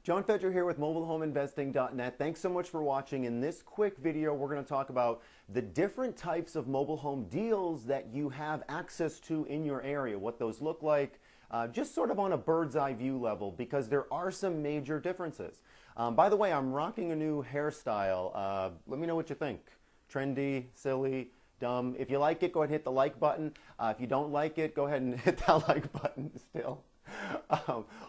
John Fedro here with mobilehomeinvesting.net. Thanks so much for watching. In this quick video, we're going to talk about the different types of mobile home deals that you have access to in your area, what those look like, just sort of on a bird's eye view level, because there are some major differences. By the way, I'm rocking a new hairstyle. Let me know what you think. Trendy, silly, dumb. If you like it, go ahead and hit the like button. If you don't like it, go ahead and hit that like button still.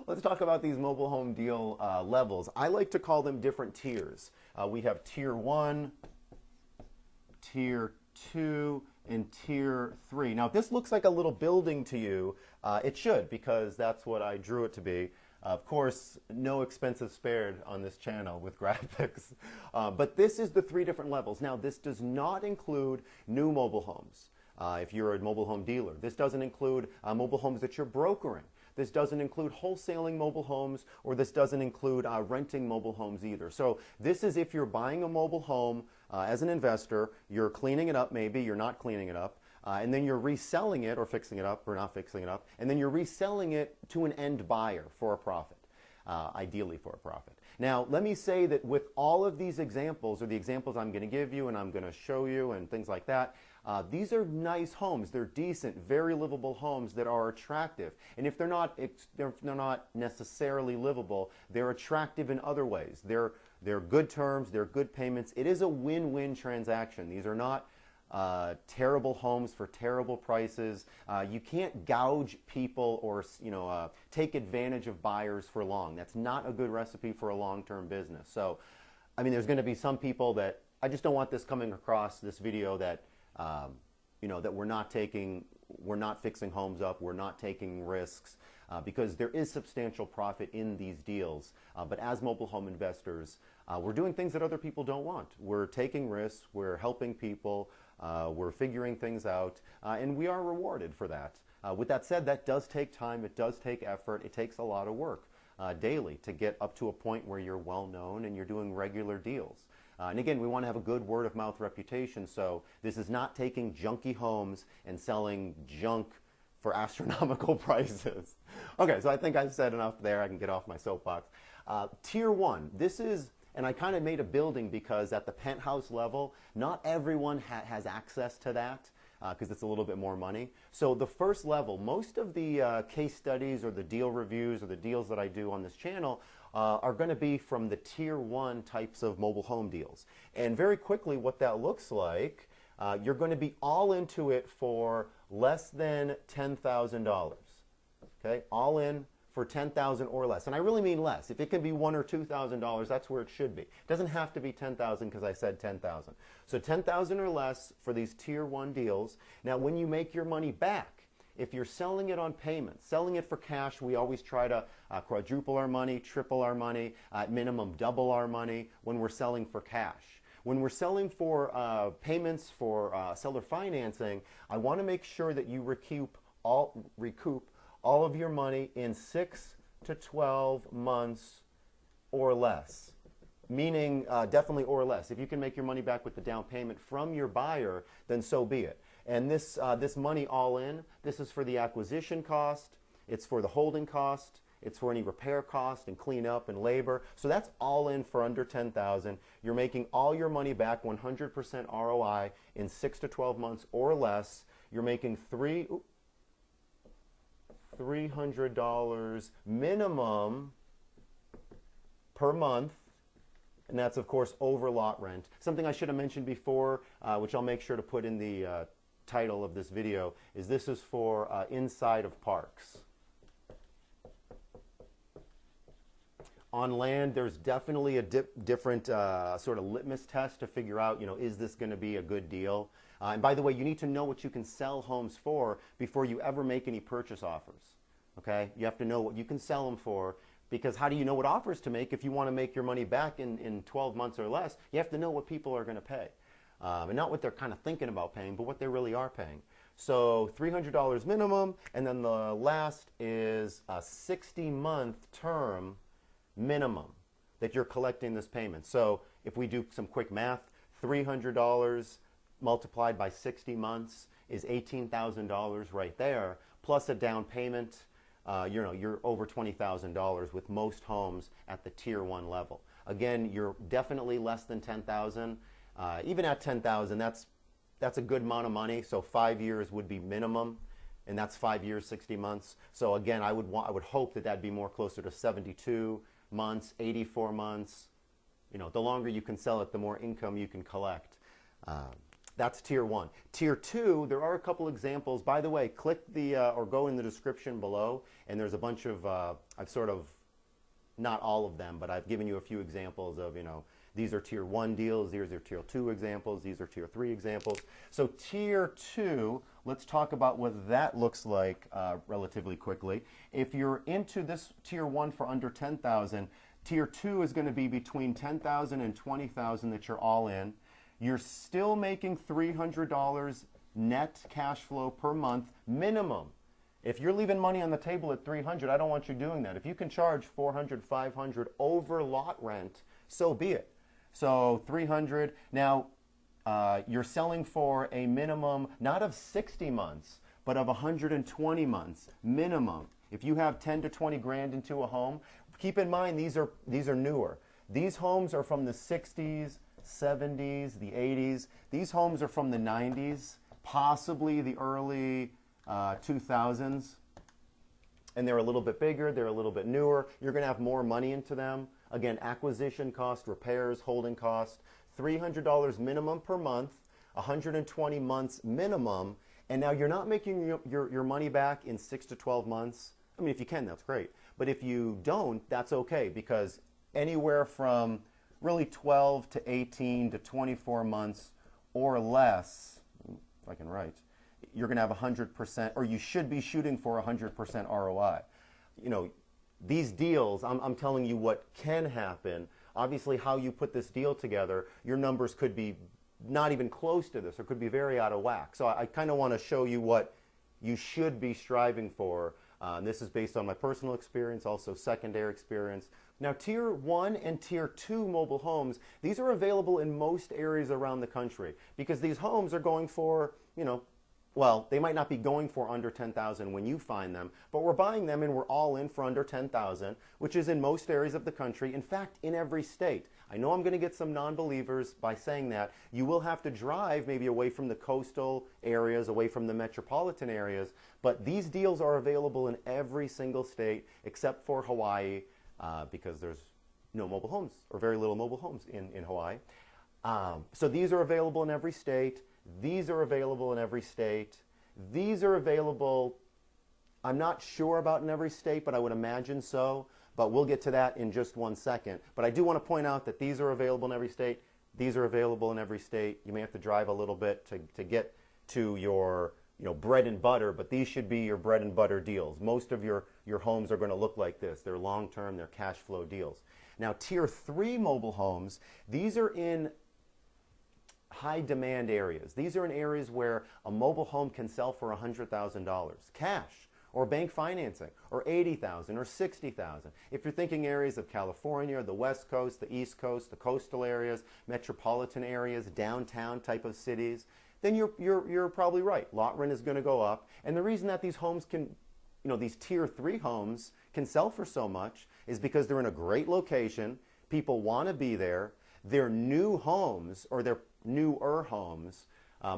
Let's talk about these mobile home deal levels. I like to call them different tiers. We have tier 1, tier 2, and tier 3. Now, if this looks like a little building to you, it should, because that's what I drew it to be. Of course, no expenses spared on this channel with graphics. But this is the 3 different levels. Now, this does not include new mobile homes. If you're a mobile home dealer. This doesn't include mobile homes that you're brokering. This doesn't include wholesaling mobile homes, or this doesn't include renting mobile homes either. So this is if you're buying a mobile home as an investor, you're cleaning it up maybe, you're not cleaning it up, and then you're reselling it or fixing it up or not fixing it up, and then you're reselling it to an end buyer for a profit, ideally for a profit. Now, let me say that with all of these examples, or the examples I'm going to give you and I'm going to show you and things like that, these are nice homes. They're decent, very livable homes that are attractive. And if they're not necessarily livable, they're attractive in other ways. They're good terms, they're good payments. It is a win-win transaction. These are not terrible homes for terrible prices. You can't gouge people or take advantage of buyers for long. That's not a good recipe for a long-term business. So, I mean, there's going to be some people that I just don't want this coming across this video that that we're not fixing homes up, we're not taking risks, because there is substantial profit in these deals. But as mobile home investors, we're doing things that other people don't want. We're taking risks, we're helping people, we're figuring things out, and we are rewarded for that. With that said, that does take time, it does take effort, it takes a lot of work daily to get up to a point where you're well known and you're doing regular deals. And again, we want to have a good word-of-mouth reputation, so this is not taking junky homes and selling junk for astronomical prices. Okay, so I think I've said enough there. I can get off my soapbox. Tier 1, this is, and I kind of made a building because at the penthouse level, not everyone has access to that because it's a little bit more money. So the first level, most of the case studies or the deal reviews or the deals that I do on this channel are going to be from the tier 1 types of mobile home deals. And very quickly what that looks like, you're going to be all into it for less than $10,000. Okay, all in for $10,000 or less. And I really mean less. If it can be $1,000 or $2,000, that's where it should be. It doesn't have to be $10,000 because I said $10,000. So $10,000 or less for these tier 1 deals. Now, when you make your money back, if you're selling it on payments, selling it for cash, we always try to quadruple our money, triple our money, at minimum double our money when we're selling for cash. When we're selling for payments for seller financing, I want to make sure that you recoup all of your money in 6 to 12 months or less. Meaning definitely or less. If you can make your money back with the down payment from your buyer, then so be it. And this money all in, this is for the acquisition cost, it's for the holding cost, it's for any repair cost and cleanup and labor. So that's all in for under $10,000. You're making all your money back, 100% ROI in 6 to 12 months or less. You're making $300 minimum per month. And that's, of course, over lot rent. Something I should have mentioned before, which I'll make sure to put in the title of this video, is this is for inside of parks. On land, there's definitely a different sort of litmus test to figure out, is this going to be a good deal? And by the way, you need to know what you can sell homes for before you ever make any purchase offers. Okay? You have to know what you can sell them for, because how do you know what offers to make if you want to make your money back in 12 months or less? You have to know what people are going to pay. And not what they're kind of thinking about paying, but what they really are paying. So $300 minimum, and then the last is a 60-month term minimum that you're collecting this payment. So if we do some quick math, $300 multiplied by 60 months is $18,000 right there, plus a down payment you're over $20,000 with most homes at the tier 1 level. Again, you're definitely less than 10,000. Even at 10,000, that's a good amount of money. So 5 years would be minimum, and that's 5 years, 60 months. So again, I would hope that that'd be more closer to 72 months, 84 months. The longer you can sell it, the more income you can collect. That's tier 1. Tier 2, there are a couple examples. By the way, click or go in the description below, and there's a bunch of, I've sort of, not all of them, but I've given you a few examples of, these are tier 1 deals, these are tier 2 examples, these are tier 3 examples. So tier 2, let's talk about what that looks like relatively quickly. If you're into this tier 1 for under 10,000, tier 2 is going to be between 10,000 and 20,000 that you're all in. You're still making $300 net cash flow per month minimum. If you're leaving money on the table at $300, I don't want you doing that. If you can charge $400, $500 over lot rent, so be it. So $300. Now, you're selling for a minimum, not of 60 months, but of 120 months minimum. If you have 10 to 20 grand into a home, keep in mind these are newer. These homes are from the 60s, 70s, the 80s. These homes are from the 90s, possibly the early 2000s. And they're a little bit bigger, they're a little bit newer. You're going to have more money into them. Again, acquisition cost, repairs, holding cost, $300 minimum per month, 120 months minimum. And now you're not making your money back in 6 to 12 months. I mean, if you can, that's great. But if you don't, that's okay, because anywhere from really 12 to 18 to 24 months or less, if I can write, you're going to have 100%, or you should be shooting for 100% ROI. These deals, I'm telling you what can happen. Obviously, how you put this deal together, your numbers could be not even close to this, or could be very out of whack. So I kind of want to show you what you should be striving for. This is based on my personal experience, also secondary experience. Now, tier 1 and tier 2 mobile homes, these are available in most areas around the country, because these homes are going for, well, they might not be going for under 10,000 when you find them, but we're buying them and we're all in for under 10,000, which is in most areas of the country. In fact, in every state. I know I'm going to get some non-believers by saying that. You will have to drive maybe away from the coastal areas, away from the metropolitan areas, but these deals are available in every single state except for Hawaii, because there's no mobile homes, or very little mobile homes in Hawaii. So these are available in every state. These are available in every state. These are available, I'm not sure about in every state, but I would imagine so. But we'll get to that in just one second. But I do want to point out that these are available in every state. These are available in every state. You may have to drive a little bit to get to your bread and butter, but these should be your bread and butter deals. Most of your homes are going to look like this. They're long-term, they're cash flow deals. Now, tier 3 mobile homes, these are in high demand areas. These are in areas where a mobile home can sell for $100,000 cash, or bank financing, or $80,000 or $60,000. If you're thinking areas of California, the West Coast, the East Coast, the coastal areas, metropolitan areas, downtown type of cities, then you're probably right. Lot rent is going to go up. And the reason that these homes can, these tier 3 homes can sell for so much is because they're in a great location. People want to be there. They're new homes, or they're newer homes,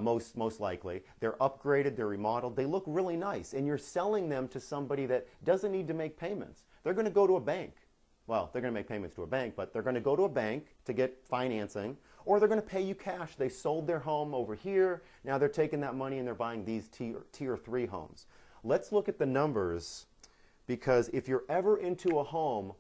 most likely. They're upgraded, they're remodeled, they look really nice, and you're selling them to somebody that doesn't need to make payments. They're going to go to a bank. Well, they're going to make payments to a bank, but they're going to go to a bank to get financing, or they're going to pay you cash. They sold their home over here, now they're taking that money and they're buying these tier 3 homes. Let's look at the numbers, because if you're ever into a home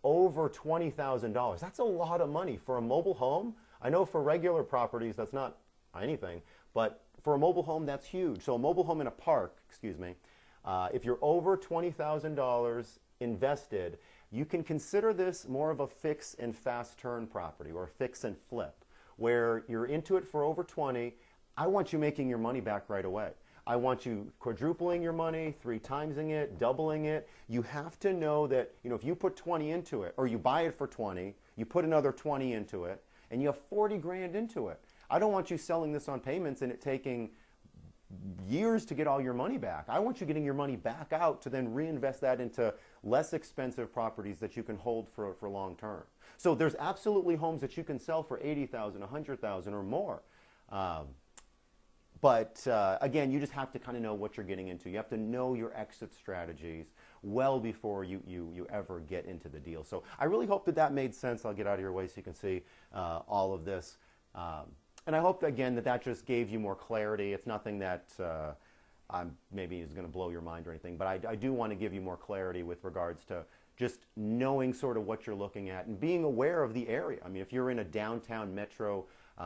over $20,000, that's a lot of money for a mobile home. I know for regular properties that's not anything, but for a mobile home that's huge. So a mobile home in a park, if you're over $20,000 invested, you can consider this more of a fix and fast turn property, or fix and flip, where you're into it for over 20. I want you making your money back right away. I want you quadrupling your money, 3 timesing it, doubling it. You have to know that, if you put 20 into it, or you buy it for 20, you put another 20 into it, and you have 40 grand into it. I don't want you selling this on payments and it taking years to get all your money back. I want you getting your money back out to then reinvest that into less expensive properties that you can hold for long term. So there's absolutely homes that you can sell for $80,000, $100,000 or more. But again, you just have to kind of know what you're getting into. You have to know your exit strategies well before you ever get into the deal. So I really hope that that made sense. I'll get out of your way so you can see all of this. And I hope, again, that that just gave you more clarity. It's nothing that maybe is going to blow your mind or anything, but I do want to give you more clarity with regards to just knowing sort of what you're looking at and being aware of the area. I mean, if you're in a downtown metro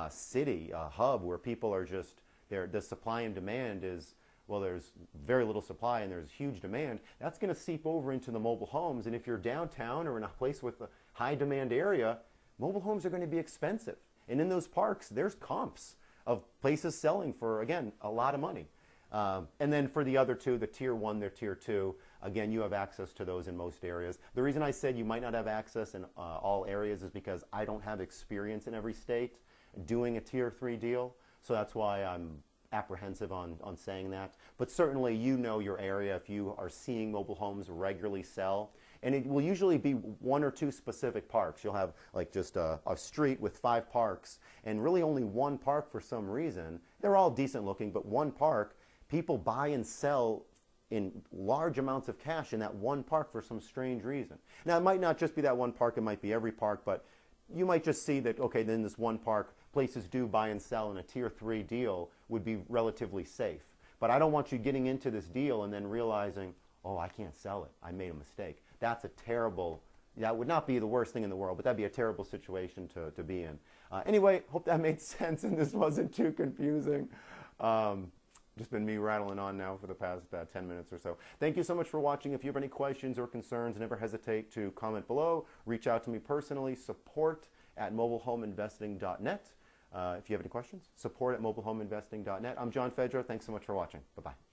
city hub where people are just, the supply and demand is, well, there's very little supply and there's huge demand, that's going to seep over into the mobile homes. And if you're downtown or in a place with a high demand area, mobile homes are going to be expensive. And in those parks, there's comps of places selling for, again, a lot of money. And then for the other two, the tier 1, they're tier 2, again, you have access to those in most areas. The reason I said you might not have access in all areas is because I don't have experience in every state doing a tier 3 deal. So that's why I'm apprehensive on saying that. But certainly you know your area if you are seeing mobile homes regularly sell. And it will usually be 1 or 2 specific parks. You'll have like just a street with 5 parks and really only 1 park for some reason. They're all decent looking, but 1 park, people buy and sell in large amounts of cash in that 1 park for some strange reason. Now, it might not just be that 1 park, it might be every park, but you might just see that, okay, then this 1 park, places do buy and sell, and a tier 3 deal would be relatively safe. But I don't want you getting into this deal and then realizing, oh, I can't sell it. I made a mistake. That's a terrible, that would not be the worst thing in the world, but that'd be a terrible situation to be in. Anyway, hope that made sense and this wasn't too confusing. Just been me rattling on now for the past 10 minutes or so. Thank you so much for watching. If you have any questions or concerns, never hesitate to comment below. Reach out to me personally, support@mobilehomeinvesting.net. If you have any questions, support@mobilehomeinvesting.net. I'm John Fedro. Thanks so much for watching. Bye-bye.